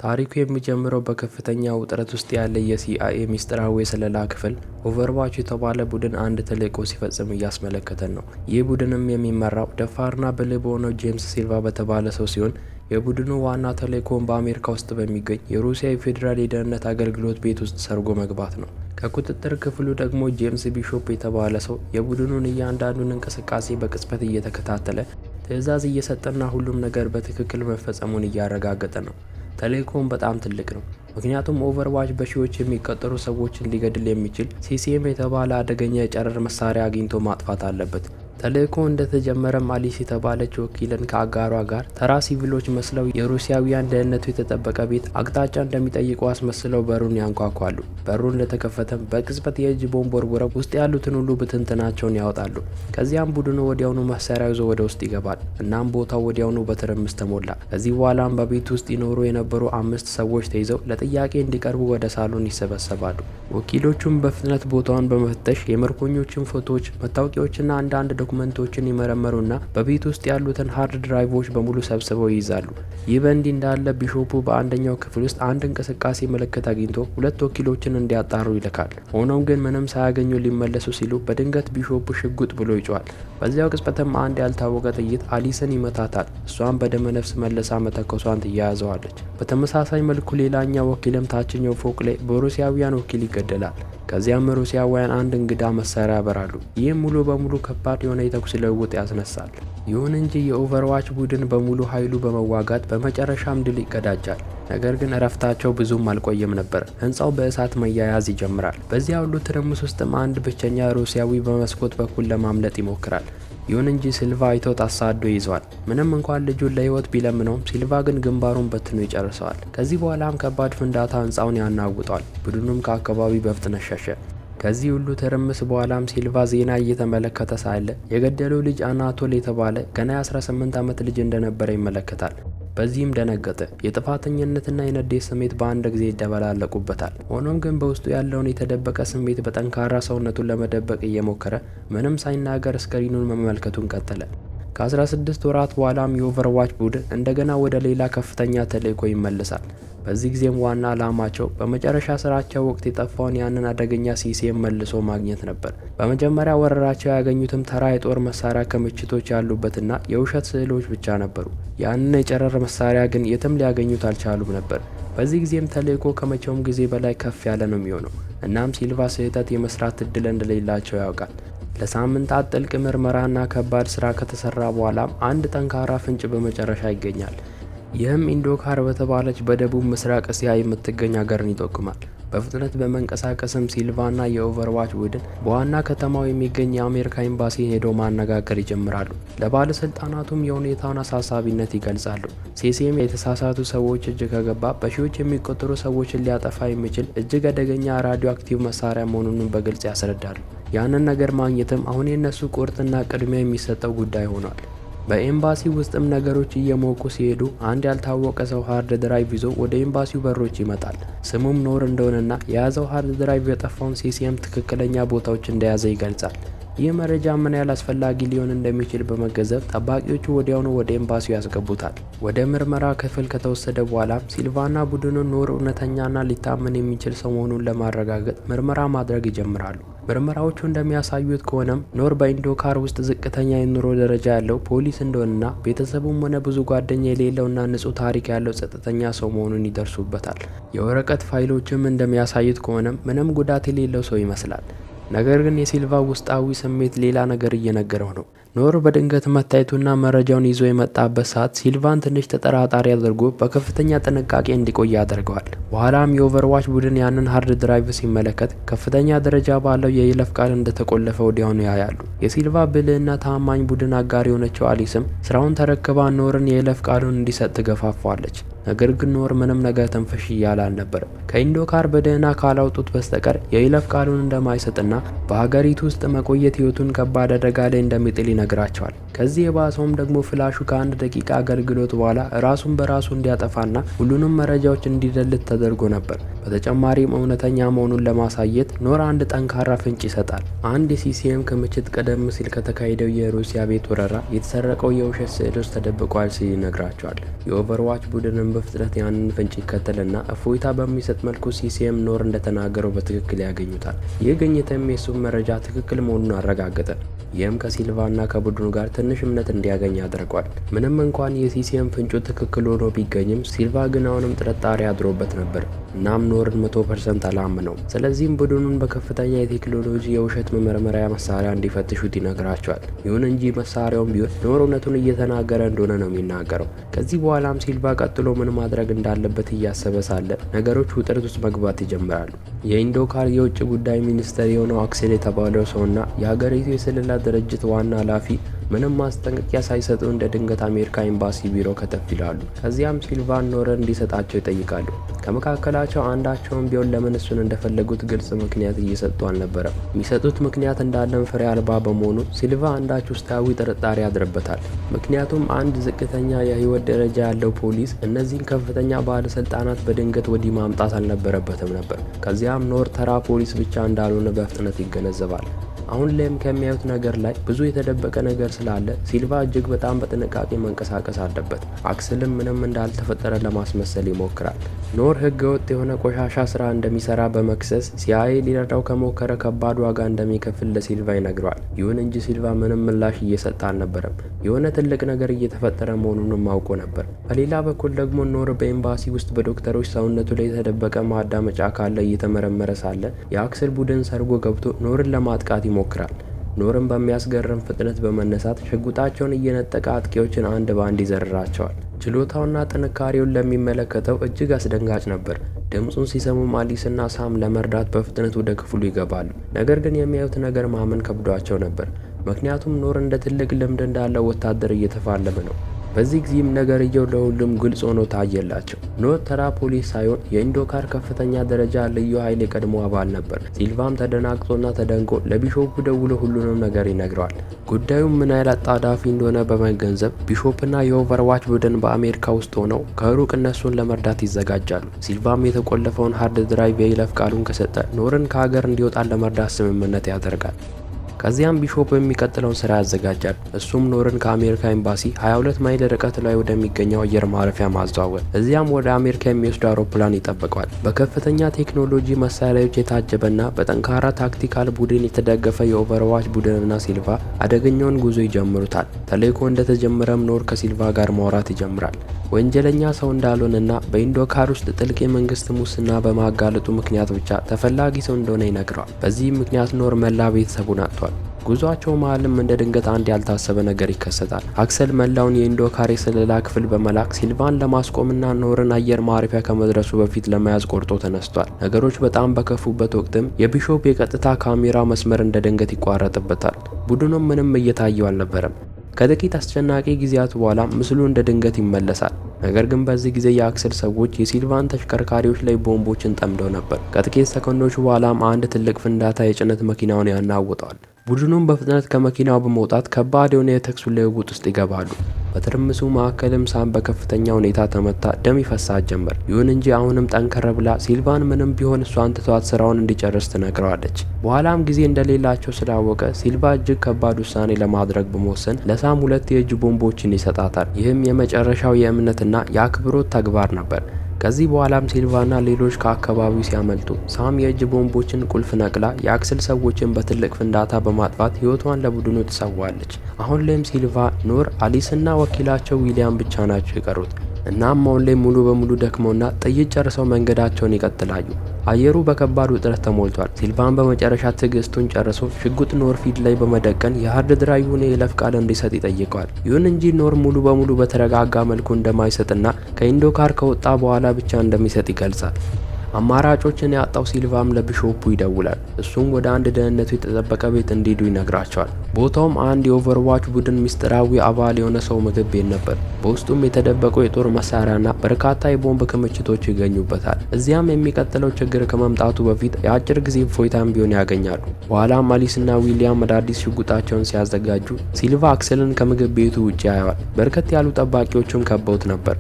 ታሪኩ የሚጀምረው በከፍተኛ ውጥረት ውስጥ ያለ የሲአይኤ ሚስጥራዊ የስለላ ክፍል ኦቨርዋች የተባለ ቡድን አንድ ተልዕኮ ሲፈጽም እያስመለከተን ነው። ይህ ቡድንም የሚመራው ደፋርና ብልህ በሆነው ጄምስ ሲልቫ በተባለ ሰው ሲሆን የቡድኑ ዋና ተልዕኮም በአሜሪካ ውስጥ በሚገኝ የሩሲያ የፌዴራል የደህንነት አገልግሎት ቤት ውስጥ ሰርጎ መግባት ነው። ከቁጥጥር ክፍሉ ደግሞ ጄምስ ቢሾፕ የተባለ ሰው የቡድኑን እያንዳንዱን እንቅስቃሴ በቅጽበት እየተከታተለ ትዕዛዝ እየሰጠና ሁሉም ነገር በትክክል መፈጸሙን እያረጋገጠ ነው። ተልዕኮውም በጣም ትልቅ ነው፣ ምክንያቱም ኦቨርዋች በሺዎች የሚቆጠሩ ሰዎችን ሊገድል የሚችል ሲሲኤም የተባለ አደገኛ የጨረር መሳሪያ አግኝቶ ማጥፋት አለበት። ተልዕኮ እንደተጀመረም አሊስ የተባለች ወኪልን ከአጋሯ ጋር ተራ ሲቪሎች መስለው የሩሲያውያን ደህንነቱ የተጠበቀ ቤት አቅጣጫ እንደሚጠይቁ አስመስለው በሩን ያንኳኳሉ። በሩን እንደተከፈተም በቅጽበት የእጅ ቦምብ ወርውረው ውስጥ ያሉትን ሁሉ ብትንትናቸውን ያወጣሉ። ከዚያም ቡድኑ ወዲያውኑ መሳሪያ ይዞ ወደ ውስጥ ይገባል። እናም ቦታው ወዲያውኑ በትርምስ ተሞላ። ከዚህ በኋላም በቤት ውስጥ ይኖሩ የነበሩ 5 ሰዎች ተይዘው ለጥያቄ እንዲቀርቡ ወደ ሳሎን ይሰበሰባሉ። ወኪሎቹም በፍጥነት ቦታውን በመፈተሽ የምርኮኞችን ፎቶዎች፣ መታወቂያዎችና አንዳንድ ዶክመንቶችን ይመረመሩና በቤት ውስጥ ያሉትን ሃርድ ድራይቮች በሙሉ ሰብስበው ይይዛሉ። ይህ በእንዲህ እንዳለ ቢሾፑ በአንደኛው ክፍል ውስጥ አንድ እንቅስቃሴ ምልክት አግኝቶ 2 ወኪሎችን እንዲያጣሩ ይልካል። ሆኖም ግን ምንም ሳያገኙ ሊመለሱ ሲሉ በድንገት ቢሾፑ ሽጉጥ ብሎ ይጮሃል። በዚያው ቅጽበትም አንድ ያልታወቀ ጥይት አሊስን ይመታታል። እሷም በደመነፍስ መልሳ መተኮሷን ትያያዘዋለች። በተመሳሳይ መልኩ ሌላኛው ወኪልም ታችኛው ፎቅ ላይ በሩሲያውያን ወኪል ይገደላል። ከዚያም ሩሲያውያን አንድ እንግዳ መሳሪያ ያበራሉ። ይህም ሙሉ በሙሉ ከባድ የሆነ የተኩስ ልውውጥ ያስነሳል። ይሁን እንጂ የኦቨርዋች ቡድን በሙሉ ኃይሉ በመዋጋት በመጨረሻም ድል ይቀዳጃል። ነገር ግን እረፍታቸው ብዙም አልቆየም ነበር። ህንፃው በእሳት መያያዝ ይጀምራል። በዚያ ሁሉ ትርምስ ውስጥም አንድ ብቸኛ ሩሲያዊ በመስኮት በኩል ለማምለጥ ይሞክራል። ይሁን እንጂ ሲልቫ አይቶት አሳዶ ይዘዋል። ምንም እንኳን ልጁን ለህይወት ቢለምነውም ሲልቫ ግን ግንባሩን በትኖ ይጨርሰዋል። ከዚህ በኋላም ከባድ ፍንዳታ ህንፃውን ያናውጠዋል። ቡድኑም ከአካባቢው በፍጥነት ሸሸ። ከዚህ ሁሉ ትርምስ በኋላም ሲልቫ ዜና እየተመለከተ ሳለ የገደለው ልጅ አናቶል የተባለ ገና የ18 ዓመት ልጅ እንደነበረ ይመለከታል። በዚህም ደነገጠ። የጥፋተኝነትና የንዴት ስሜት በአንድ ጊዜ ይደበላለቁበታል። ሆኖም ግን በውስጡ ያለውን የተደበቀ ስሜት በጠንካራ ሰውነቱን ለመደበቅ እየሞከረ ምንም ሳይናገር ስክሪኑን መመልከቱን ቀጠለ። ከ16 ወራት በኋላም የኦቨርዋች ቡድን እንደገና ወደ ሌላ ከፍተኛ ተልዕኮ ይመለሳል። በዚህ ጊዜም ዋና ዓላማቸው በመጨረሻ ስራቸው ወቅት የጠፋውን ያንን አደገኛ ሲሲኤም መልሶ ማግኘት ነበር። በመጀመሪያ ወረራቸው ያገኙትም ተራ የጦር መሳሪያ ክምችቶች ያሉበትና የውሸት ስዕሎች ብቻ ነበሩ። ያንን የጨረር መሳሪያ ግን የትም ሊያገኙት አልቻሉም ነበር። በዚህ ጊዜም ተልዕኮ ከመቼውም ጊዜ በላይ ከፍ ያለ ነው የሚሆነው። እናም ሲልቫ ስህተት የመስራት እድል እንደሌላቸው ያውቃል። ለሳምንታት ጥልቅ ምርመራና ከባድ ስራ ከተሰራ በኋላም አንድ ጠንካራ ፍንጭ በመጨረሻ ይገኛል። ይህም ኢንዶካር በተባለች በደቡብ ምስራቅ እስያ የምትገኝ ሀገርን ይጠቁማል። በፍጥነት በመንቀሳቀስም ሲልቫና የኦቨርዋች ቡድን በዋና ከተማው የሚገኝ የአሜሪካ ኤምባሲ ሄደው ማነጋገር ይጀምራሉ። ለባለስልጣናቱም የሁኔታውን አሳሳቢነት ይገልጻሉ። ሲሲኤም የተሳሳቱ ሰዎች እጅ ከገባ በሺዎች የሚቆጠሩ ሰዎችን ሊያጠፋ የሚችል እጅግ አደገኛ ራዲዮ አክቲቭ መሳሪያ መሆኑን በግልጽ ያስረዳሉ። ያንን ነገር ማግኘትም አሁን የነሱ ቁርጥና ቅድሚያ የሚሰጠው ጉዳይ ሆኗል። በኤምባሲ ውስጥም ነገሮች እየሞቁ ሲሄዱ አንድ ያልታወቀ ሰው ሃርድ ድራይቭ ይዞ ወደ ኤምባሲው በሮች ይመጣል። ስሙም ኖር እንደሆነና የያዘው ሃርድ ድራይቭ የጠፋውን ሲሲኤም ትክክለኛ ቦታዎች እንደያዘ ይገልጻል። ይህ መረጃ ምን ያህል አስፈላጊ ሊሆን እንደሚችል በመገንዘብ ጠባቂዎቹ ወዲያውኑ ወደ ኤምባሲው ያስገቡታል። ወደ ምርመራ ክፍል ከተወሰደ በኋላም ሲልቫና ቡድኑ ኖር እውነተኛና ሊታመን የሚችል ሰው መሆኑን ለማረጋገጥ ምርመራ ማድረግ ይጀምራሉ። ምርመራዎቹ እንደሚያሳዩት ከሆነም ኖር በኢንዶካር ውስጥ ዝቅተኛ የኑሮ ደረጃ ያለው ፖሊስ እንደሆነና ቤተሰቡም ሆነ ብዙ ጓደኛ የሌለውና ንጹህ ታሪክ ያለው ጸጥተኛ ሰው መሆኑን ይደርሱበታል። የወረቀት ፋይሎችም እንደሚያሳዩት ከሆነም ምንም ጉዳት የሌለው ሰው ይመስላል። ነገር ግን የሲልቫ ውስጣዊ ስሜት ሌላ ነገር እየነገረው ነው። ኖር በድንገት መታየቱና መረጃውን ይዞ የመጣበት ሰዓት ሲልቫን ትንሽ ተጠራጣሪ አድርጎ በከፍተኛ ጥንቃቄ እንዲቆይ ያደርገዋል። በኋላም የኦቨርዋች ቡድን ያንን ሃርድ ድራይቭ ሲመለከት ከፍተኛ ደረጃ ባለው የይለፍ ቃል እንደተቆለፈ ወዲያውኑ ያያሉ። የሲልቫ ብልህና ታማኝ ቡድን አጋር የሆነችው አሊስም ስራውን ተረክባ ኖርን የይለፍ ቃሉን እንዲሰጥ ትገፋፋለች። ነገር ግን ኖር ምንም ነገር ተንፈሽ እያለ አልነበረም። ከኢንዶካር በደህና ካላውጡት በስተቀር የይለፍ ቃሉን እንደማይሰጥና በሀገሪቱ ውስጥ መቆየት ህይወቱን ከባድ አደጋ ላይ እንደሚጥል ይነግራቸዋል። ከዚህ የባሰውም ደግሞ ፍላሹ ከ1 ደቂቃ አገልግሎት በኋላ ራሱን በራሱ እንዲያጠፋና ሁሉንም መረጃዎች እንዲደልት ተደርጎ ነበር። በተጨማሪም እውነተኛ መሆኑን ለማሳየት ኖር አንድ ጠንካራ ፍንጭ ይሰጣል። አንድ የሲሲኤም ክምችት ቀደም ሲል ከተካሄደው የሩሲያ ቤት ወረራ የተሰረቀው የውሸት ስዕሎች ተደብቋል ሲል ይነግራቸዋል። የኦቨርዋች ቡድንም ቡድን በፍጥነት ያንን ፍንጭ ይከተልና እፎይታ በሚሰጥ መልኩ ሲሲኤም ኖር እንደተናገረው በትክክል ያገኙታል። ይህ ግኝትም የሱም መረጃ ትክክል መሆኑን አረጋገጠ። ይህም ከሲልቫና ከቡድኑ ጋር ትንሽ እምነት እንዲያገኝ ያደርገዋል። ምንም እንኳን የሲሲኤም ፍንጩ ትክክል ሆኖ ቢገኝም ሲልቫ ግን አሁንም ጥርጣሬ አድሮበት ነበር። እናም ኖርን 100% አላምነው። ስለዚህም ቡድኑን በከፍተኛ የቴክኖሎጂ የውሸት መመርመሪያ መሳሪያ እንዲፈትሹት ይነግራቸዋል። ይሁን እንጂ መሳሪያውም ቢሆን ኖር እውነቱን እየተናገረ እንደሆነ ነው የሚናገረው። ከዚህ በኋላም ሲልቫ ቀጥሎ ምን ማድረግ እንዳለበት እያሰበ ሳለ ነገሮች ውጥረት ውስጥ መግባት ይጀምራሉ። የኢንዶካር የውጭ ጉዳይ ሚኒስትር የሆነው አክሴል የተባለው ሰውና የሀገሪቱ የስለላ ድርጅት ዋና ኃላፊ ምንም ማስጠንቀቂያ ሳይሰጡ እንደ ድንገት አሜሪካ ኤምባሲ ቢሮ ከተፍ ይላሉ። ከዚያም ሲልቫን ኖርን እንዲሰጣቸው ይጠይቃሉ። ከመካከላቸው አንዳቸውም ቢሆን ለምን እሱን እንደፈለጉት ግልጽ ምክንያት እየሰጡ አልነበረም። የሚሰጡት ምክንያት እንዳለም ፍሬ አልባ በመሆኑ ሲልቫ አንዳች ውስጣዊ ጥርጣሬ ያድርበታል። ምክንያቱም አንድ ዝቅተኛ የህይወት ደረጃ ያለው ፖሊስ እነዚህን ከፍተኛ ባለስልጣናት በድንገት ወዲህ ማምጣት አልነበረበትም ነበር። ከዚያም ኖር ተራ ፖሊስ ብቻ እንዳልሆነ በፍጥነት ይገነዘባል። አሁን ላይም ከሚያዩት ነገር ላይ ብዙ የተደበቀ ነገር ስላለ ሲልቫ እጅግ በጣም በጥንቃቄ መንቀሳቀስ አለበት። አክስልም ምንም እንዳልተፈጠረ ለማስመሰል ይሞክራል። ኖር ህገ ወጥ የሆነ ቆሻሻ ስራ እንደሚሰራ በመክሰስ ሲአይኤ ሊረዳው ከሞከረ ከባድ ዋጋ እንደሚከፍል ለሲልቫ ይነግረዋል። ይሁን እንጂ ሲልቫ ምንም ምላሽ እየሰጠ አልነበረም። የሆነ ትልቅ ነገር እየተፈጠረ መሆኑንም አውቆ ነበር። በሌላ በኩል ደግሞ ኖር በኤምባሲ ውስጥ በዶክተሮች ሰውነቱ ላይ የተደበቀ ማዳመጫ ካለ እየተመረመረ ሳለ የአክስል ቡድን ሰርጎ ገብቶ ኖርን ለማጥቃት ይሞክራል። ኖርም በሚያስገርም ፍጥነት በመነሳት ሽጉጣቸውን እየነጠቀ አጥቂዎችን አንድ በአንድ ይዘርራቸዋል። ችሎታውና ጥንካሬውን ለሚመለከተው እጅግ አስደንጋጭ ነበር። ድምፁን ሲሰሙም አሊስና ሳም ለመርዳት በፍጥነት ወደ ክፍሉ ይገባሉ። ነገር ግን የሚያዩት ነገር ማመን ከብዷቸው ነበር። ምክንያቱም ኖር እንደ ትልቅ ልምድ እንዳለው ወታደር እየተፋለመ ነው። በዚህ ጊዜም ነገርየው ለሁሉም ግልጽ ሆኖ ታየላቸው። ኖር ተራ ፖሊስ ሳይሆን የኢንዶካር ከፍተኛ ደረጃ ልዩ ኃይል የቀድሞ አባል ነበር። ሲልቫም ተደናግጦና ተደንቆ ለቢሾፑ ደውሎ ሁሉንም ነገር ይነግረዋል። ጉዳዩም ምን ያህል አጣዳፊ እንደሆነ በመገንዘብ ቢሾፕና የኦቨርዋች ቡድን በአሜሪካ ውስጥ ሆነው ከሩቅ እነሱን ለመርዳት ይዘጋጃሉ። ሲልቫም የተቆለፈውን ሃርድ ድራይቭ የይለፍ ቃሉን ከሰጠ ኖርን ከሀገር እንዲወጣ ለመርዳት ስምምነት ያደርጋል። ከዚያም ቢሾፕ የሚቀጥለውን ስራ ያዘጋጃል። እሱም ኖርን ከአሜሪካ ኤምባሲ 22 ማይል ርቀት ላይ ወደሚገኘው አየር ማረፊያ ማዘዋወር። እዚያም ወደ አሜሪካ የሚወስድ አውሮፕላን ይጠብቀዋል። በከፍተኛ ቴክኖሎጂ መሳሪያዎች የታጀበና በጠንካራ ታክቲካል ቡድን የተደገፈ የኦቨርዋች ቡድንና ሲልቫ አደገኛውን ጉዞ ይጀምሩታል። ተልዕኮ እንደተጀመረም ኖር ከሲልቫ ጋር ማውራት ይጀምራል። ወንጀለኛ ሰው እንዳልሆነና በኢንዶካር ውስጥ ጥልቅ የመንግስት ሙስና በማጋለጡ ምክንያት ብቻ ተፈላጊ ሰው እንደሆነ ይነግረዋል። በዚህም ምክንያት ኖር መላ ቤተሰቡን አጥቷል። ጉዟቸው መሀልም እንደ ድንገት አንድ ያልታሰበ ነገር ይከሰታል። አክሰል መላውን የኢንዶካር የስለላ ክፍል በመላክ ሲልቫን ለማስቆምና ኖርን አየር ማረፊያ ከመድረሱ በፊት ለመያዝ ቆርጦ ተነስቷል። ነገሮች በጣም በከፉበት ወቅትም የቢሾፕ የቀጥታ ካሜራ መስመር እንደ ድንገት ይቋረጥበታል። ቡድኑም ምንም እየታየው አልነበረም። ከጥቂት አስጨናቂ ጊዜያት በኋላ ምስሉ እንደ ድንገት ይመለሳል። ነገር ግን በዚህ ጊዜ የአክሰል ሰዎች የሲልቫን ተሽከርካሪዎች ላይ ቦምቦችን ጠምደው ነበር። ከጥቂት ሰከንዶች በኋላም አንድ ትልቅ ፍንዳታ የጭነት መኪናውን ያናውጠዋል። ቡድኑም በፍጥነት ከመኪናው በመውጣት ከባድ የሆነ የተኩስ ልውውጥ ውስጥ ይገባሉ። በትርምሱ መካከልም ሳም በከፍተኛ ሁኔታ ተመታ፣ ደም ይፈሳት ጀመር። ይሁን እንጂ አሁንም ጠንከር ብላ ሲልቫን ምንም ቢሆን እሷን ትቷት ስራውን እንዲጨርስ ትነግረዋለች። በኋላም ጊዜ እንደሌላቸው ስላወቀ ሲልቫ እጅግ ከባድ ውሳኔ ለማድረግ በመወሰን ለሳም 2 የእጅ ቦምቦችን ይሰጣታል። ይህም የመጨረሻው የእምነትና የአክብሮት ተግባር ነበር። ከዚህ በኋላም ሲልቫና ሌሎች ከአካባቢው ሲያመልጡ ሳም የእጅ ቦምቦችን ቁልፍ ነቅላ የአክሰል ሰዎችን በትልቅ ፍንዳታ በማጥፋት ህይወቷን ለቡድኑ ትሰዋለች። አሁን ላይም ሲልቫ፣ ኖር፣ አሊስና ወኪላቸው ዊሊያም ብቻ ናቸው የቀሩት። እናም አሁን ላይ ሙሉ በሙሉ ደክመውና ጥይት ጨርሰው መንገዳቸውን ይቀጥላሉ። አየሩ በከባድ ውጥረት ተሞልቷል። ሲልቫን በመጨረሻ ትዕግስቱን ጨርሶ ሽጉጥ ኖር ፊት ላይ በመደቀን የሃርድ ድራይቭን የይለፍ ቃል እንዲሰጥ ይጠይቀዋል። ይሁን እንጂ ኖር ሙሉ በሙሉ በተረጋጋ መልኩ እንደማይሰጥና ከኢንዶካር ከወጣ በኋላ ብቻ እንደሚሰጥ ይገልጻል። አማራጮችን ያጣው ሲልቫም ለቢሾፑ ይደውላል። እሱም ወደ አንድ ደህንነቱ የተጠበቀ ቤት እንዲሄዱ ይነግራቸዋል። ቦታውም አንድ የኦቨርዋች ቡድን ሚስጥራዊ አባል የሆነ ሰው ምግብ ቤት ነበር። በውስጡም የተደበቁ የጦር መሳሪያና በርካታ የቦምብ ክምችቶች ይገኙበታል። እዚያም የሚቀጥለው ችግር ከመምጣቱ በፊት የአጭር ጊዜ እፎይታም ቢሆን ያገኛሉ። በኋላም አሊስና ዊሊያም አዳዲስ ሽጉጣቸውን ሲያዘጋጁ ሲልቫ አክሰልን ከምግብ ቤቱ ውጭ ያየዋል። በርከት ያሉ ጠባቂዎችም ከበውት ነበር።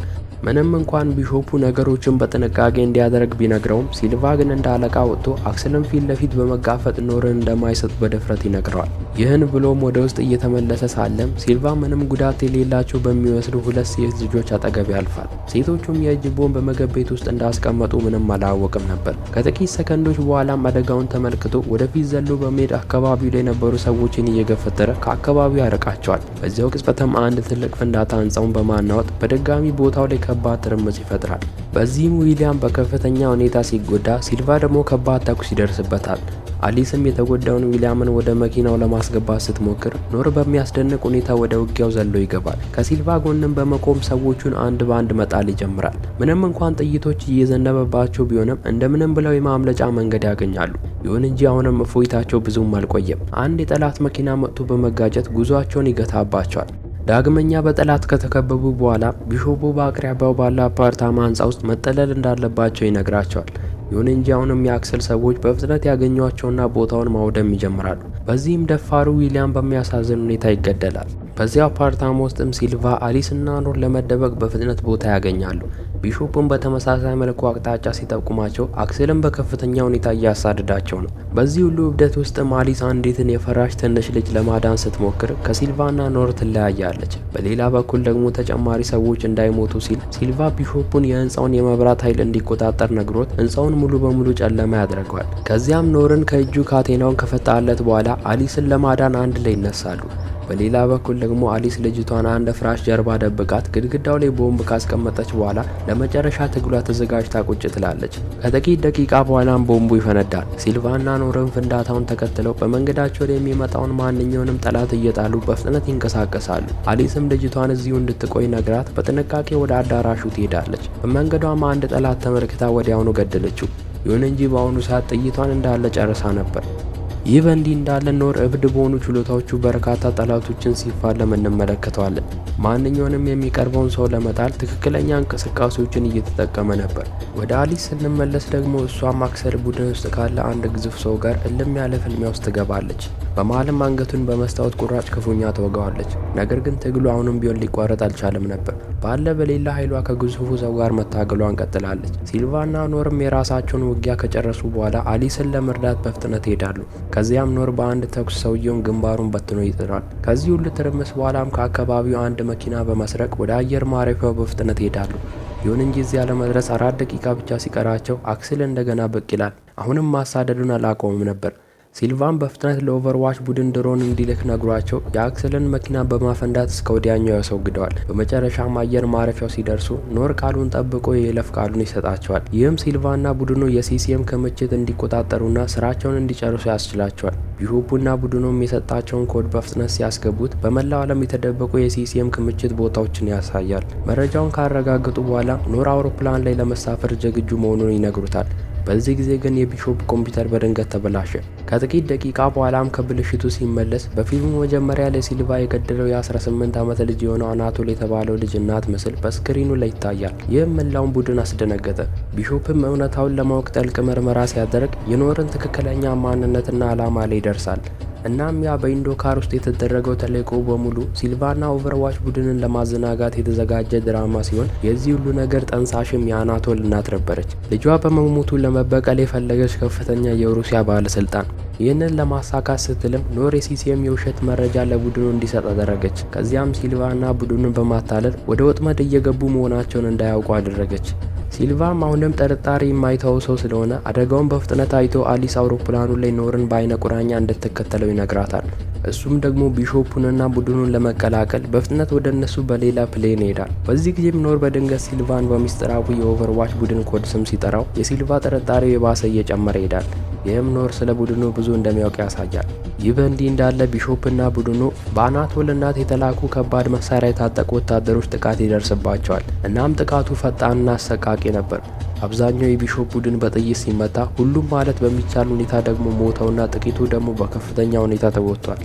ምንም እንኳን ቢሾፑ ነገሮችን በጥንቃቄ እንዲያደርግ ቢነግረውም ሲልቫ ግን እንደ አለቃ ወጥቶ አክሰልን ፊት ለፊት በመጋፈጥ ኖርን እንደማይሰጥ በድፍረት ይነግረዋል። ይህን ብሎም ወደ ውስጥ እየተመለሰ ሳለም ሲልቫ ምንም ጉዳት የሌላቸው በሚመስሉ ሁለት ሴት ልጆች አጠገብ ያልፋል። ሴቶቹም የእጅ ቦምብ በምግብ ቤት ውስጥ እንዳስቀመጡ ምንም አላወቅም ነበር። ከጥቂት ሰከንዶች በኋላም አደጋውን ተመልክቶ ወደፊት ዘሎ በመሄድ አካባቢው ላይ የነበሩ ሰዎችን እየገፈተረ ከአካባቢው ያርቃቸዋል። በዚያው ቅጽበትም አንድ ትልቅ ፍንዳታ ህንፃውን በማናወጥ በድጋሚ ቦታው ላይ ከባድ ትርምስ ይፈጥራል። በዚህም ዊሊያም በከፍተኛ ሁኔታ ሲጎዳ፣ ሲልቫ ደግሞ ከባድ ተኩስ ይደርስበታል። አሊስም የተጎዳውን ዊሊያምን ወደ መኪናው ለማስገባት ስትሞክር ኖር በሚያስደንቅ ሁኔታ ወደ ውጊያው ዘሎ ይገባል። ከሲልቫ ጎንም በመቆም ሰዎቹን አንድ በአንድ መጣል ይጀምራል። ምንም እንኳን ጥይቶች እየዘነበባቸው ቢሆንም እንደምንም ብለው የማምለጫ መንገድ ያገኛሉ። ይሁን እንጂ አሁንም እፎይታቸው ብዙም አልቆየም። አንድ የጠላት መኪና መጥቶ በመጋጨት ጉዟቸውን ይገታባቸዋል። ዳግመኛ በጠላት ከተከበቡ በኋላ ቢሾፑ በአቅራቢያው ባለ አፓርታማ ህንፃ ውስጥ መጠለል እንዳለባቸው ይነግራቸዋል። ይሁን እንጂ አሁንም የአክሰል ሰዎች በፍጥነት ያገኟቸውና ቦታውን ማውደም ይጀምራሉ። በዚህም ደፋሩ ዊሊያም በሚያሳዝን ሁኔታ ይገደላል። በዚያ አፓርታማ ውስጥም ሲልቫ፣ አሊስ እና ኖር ለመደበቅ በፍጥነት ቦታ ያገኛሉ። ቢሾፑን በተመሳሳይ መልኩ አቅጣጫ ሲጠቁማቸው አክሰልን በከፍተኛ ሁኔታ እያሳደዳቸው ነው። በዚህ ሁሉ እብደት ውስጥም አሊስ አንዲትን የፈራሽ ትንሽ ልጅ ለማዳን ስትሞክር ከሲልቫና ኖር ትለያያለች። በሌላ በኩል ደግሞ ተጨማሪ ሰዎች እንዳይሞቱ ሲል ሲልቫ ቢሾፑን የህንፃውን የመብራት ኃይል እንዲቆጣጠር ነግሮት ህንፃውን ሙሉ በሙሉ ጨለማ ያደርገዋል። ከዚያም ኖርን ከእጁ ካቴናውን ከፈታለት በኋላ አሊስን ለማዳን አንድ ላይ ይነሳሉ። በሌላ በኩል ደግሞ አሊስ ልጅቷን አንድ ፍራሽ ጀርባ ደብቃት ግድግዳው ላይ ቦምብ ካስቀመጠች በኋላ ለመጨረሻ ትግሏ ተዘጋጅታ ቁጭ ትላለች። ከጥቂት ደቂቃ በኋላም ቦምቡ ይፈነዳል። ሲልቫና ኖርም ፍንዳታውን ተከትለው በመንገዳቸው ላይ የሚመጣውን ማንኛውንም ጠላት እየጣሉ በፍጥነት ይንቀሳቀሳሉ። አሊስም ልጅቷን እዚሁ እንድትቆይ ነግራት በጥንቃቄ ወደ አዳራሹ ትሄዳለች። በመንገዷም አንድ ጠላት ተመልክታ ወዲያውኑ ገደለችው። ይሁን እንጂ በአሁኑ ሰዓት ጥይቷን እንዳለ ጨርሳ ነበር። ይህ በእንዲህ እንዳለ ኖር እብድ በሆኑ ችሎታዎቹ በርካታ ጠላቶችን ሲፋለም እንመለከተዋለን። ማንኛውንም የሚቀርበውን ሰው ለመጣል ትክክለኛ እንቅስቃሴዎችን እየተጠቀመ ነበር። ወደ አሊስ ስንመለስ ደግሞ እሷም አክሰል ቡድን ውስጥ ካለ አንድ ግዙፍ ሰው ጋር እልም ያለ ፍልሚያ ውስጥ ትገባለች። በመሀልም አንገቱን በመስታወት ቁራጭ ክፉኛ ተወጋዋለች። ነገር ግን ትግሉ አሁንም ቢሆን ሊቋረጥ አልቻለም ነበር። ባለ በሌላ ኃይሏ ከግዙፉ ሰው ጋር መታገሏን ቀጥላለች። ሲልቫና ኖርም የራሳቸውን ውጊያ ከጨረሱ በኋላ አሊስን ለመርዳት በፍጥነት ይሄዳሉ። ከዚያም ኖር በአንድ ተኩስ ሰውየውን ግንባሩን በትኖ ይጥላል። ከዚህ ሁሉ ትርምስ በኋላም ከአካባቢው አንድ መኪና በመስረቅ ወደ አየር ማረፊያው በፍጥነት ይሄዳሉ። ይሁን እንጂ እዚያ ለመድረስ 4 ደቂቃ ብቻ ሲቀራቸው አክሰል እንደገና ብቅ ይላል። አሁንም ማሳደዱን አላቆምም ነበር። ሲልቫን በፍጥነት ለኦቨርዋች ቡድን ድሮን እንዲልክ ነግሯቸው የአክሰልን መኪና በማፈንዳት እስከ ወዲያኛው ያስወግደዋል። በመጨረሻም አየር ማረፊያው ሲደርሱ ኖር ቃሉን ጠብቆ የይለፍ ቃሉን ይሰጣቸዋል። ይህም ሲልቫና ቡድኑ የሲሲኤም ክምችት እንዲቆጣጠሩና ስራቸውን እንዲጨርሱ ያስችላቸዋል። ቢሾፑና ቡድኑም የሰጣቸውን ኮድ በፍጥነት ሲያስገቡት በመላው ዓለም የተደበቁ የሲሲኤም ክምችት ቦታዎችን ያሳያል። መረጃውን ካረጋገጡ በኋላ ኖር አውሮፕላን ላይ ለመሳፈር ዝግጁ መሆኑን ይነግሩታል። በዚህ ጊዜ ግን የቢሾፕ ኮምፒውተር በድንገት ተበላሸ። ከጥቂት ደቂቃ በኋላም ከብልሽቱ ሲመለስ በፊልሙ መጀመሪያ ላይ ሲልቫ የገደለው የ18 ዓመት ልጅ የሆነው አናቶል የተባለው ልጅ እናት ምስል በስክሪኑ ላይ ይታያል። ይህም መላውን ቡድን አስደነገጠ። ቢሾፕም እውነታውን ለማወቅ ጥልቅ ምርመራ ሲያደርግ የኖርን ትክክለኛ ማንነትና ዓላማ ላይ ይደርሳል። እናም ያ በኢንዶካር ውስጥ የተደረገው ተልዕኮ በሙሉ ሲልቫና ኦቨርዋች ቡድንን ለማዘናጋት የተዘጋጀ ድራማ ሲሆን የዚህ ሁሉ ነገር ጠንሳሽም የአናቶል እናት ነበረች። ልጇ በመሞቱ ለመበቀል የፈለገች ከፍተኛ የሩሲያ ባለስልጣን። ይህንን ለማሳካት ስትልም ኖር የሲሲኤም የውሸት መረጃ ለቡድኑ እንዲሰጥ አደረገች። ከዚያም ሲልቫና ቡድኑን በማታለል ወደ ወጥመድ እየገቡ መሆናቸውን እንዳያውቁ አደረገች። ሲልቫም አሁንም ጠርጣሪ የማይተው ሰው ስለሆነ አደጋውን በፍጥነት አይቶ አሊስ አውሮፕላኑ ላይ ኖርን በአይነ ቁራኛ እንድትከተለው ይነግራታል። እሱም ደግሞ ቢሾፑንና ቡድኑን ለመቀላቀል በፍጥነት ወደ እነሱ በሌላ ፕሌን ይሄዳል። በዚህ ጊዜም ኖር በድንገት ሲልቫን በሚስጥራዊ የኦቨርዋች ቡድን ኮድ ስም ሲጠራው የሲልቫ ጥርጣሬው የባሰ እየጨመረ ይሄዳል። ይህም ኖር ስለ ቡድኑ ብዙ እንደሚያውቅ ያሳያል። ይህ በእንዲህ እንዳለ ቢሾፕና ቡድኑ በአናቶል እናት የተላኩ ከባድ መሳሪያ የታጠቁ ወታደሮች ጥቃት ይደርስባቸዋል። እናም ጥቃቱ ፈጣንና አሰቃቂ ነበር። አብዛኛው የቢሾፕ ቡድን በጥይት ሲመታ፣ ሁሉም ማለት በሚቻል ሁኔታ ደግሞ ሞተውና ጥቂቱ ደግሞ በከፍተኛ ሁኔታ ተጎድቷል።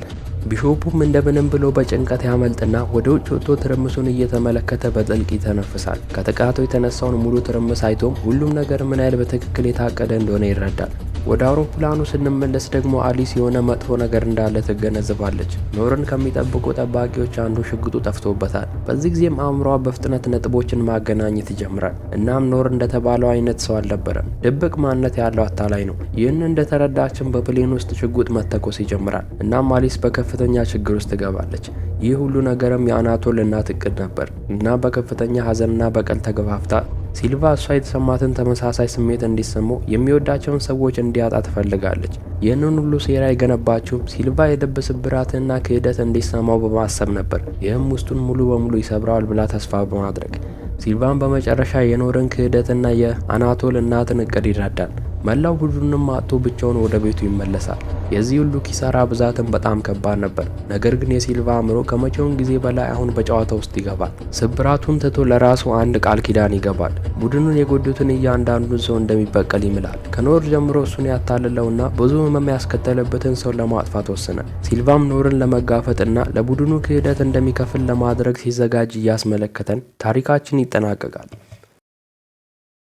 ቢሾፑም እንደምንም ብሎ በጭንቀት ያመልጥና ወደ ውጭ ወጥቶ ትርምሱን እየተመለከተ በጥልቅ ይተነፍሳል። ከጥቃቱ የተነሳውን ሙሉ ትርምስ አይቶም ሁሉም ነገር ምን ያህል በትክክል የታቀደ እንደሆነ ይረዳል። ወደ አውሮፕላኑ ስንመለስ ደግሞ አሊስ የሆነ መጥፎ ነገር እንዳለ ትገነዘባለች። ኖርን ከሚጠብቁ ጠባቂዎች አንዱ ሽጉጡ ጠፍቶበታል። በዚህ ጊዜም አእምሯ በፍጥነት ነጥቦችን ማገናኘት ይጀምራል። እናም ኖር እንደተባለው አይነት ሰው አልነበረም። ድብቅ ማንነት ያለው አታላይ ነው። ይህን እንደተረዳችን በፕሌን ውስጥ ሽጉጥ መተኮስ ይጀምራል። እናም አሊስ በከፍተኛ ችግር ውስጥ ትገባለች። ይህ ሁሉ ነገርም የአናቶል እናት እቅድ ነበር እና በከፍተኛ ሀዘንና በቀል ተገፋፍታ ሲልቫ እሷ የተሰማትን ተመሳሳይ ስሜት እንዲሰማው የሚወዳቸውን ሰዎች እንዲያጣ ትፈልጋለች። ይህንን ሁሉ ሴራ የገነባችው ሲልቫ የልብ ስብራትና ክህደት እንዲሰማው በማሰብ ነበር። ይህም ውስጡን ሙሉ በሙሉ ይሰብረዋል ብላ ተስፋ በማድረግ ሲልቫን በመጨረሻ የኖርን ክህደትና የአናቶል እናትን እቅድ ይረዳል። መላው ቡድኑንም አጥቶ ብቻውን ወደ ቤቱ ይመለሳል። የዚህ ሁሉ ኪሳራ ብዛትም በጣም ከባድ ነበር። ነገር ግን የሲልቫ አእምሮ ከመቼውም ጊዜ በላይ አሁን በጨዋታ ውስጥ ይገባል። ስብራቱን ትቶ ለራሱ አንድ ቃል ኪዳን ይገባል። ቡድኑን የጎዱትን እያንዳንዱን ሰው እንደሚበቀል ይምላል። ከኖር ጀምሮ እሱን ያታልለውና ብዙ ህመም ያስከተለበትን ሰው ለማጥፋት ወሰነ። ሲልቫም ኖርን ለመጋፈጥና ለቡድኑ ክህደት እንደሚከፍል ለማድረግ ሲዘጋጅ እያስመለከተን ታሪካችን ይጠናቀቃል።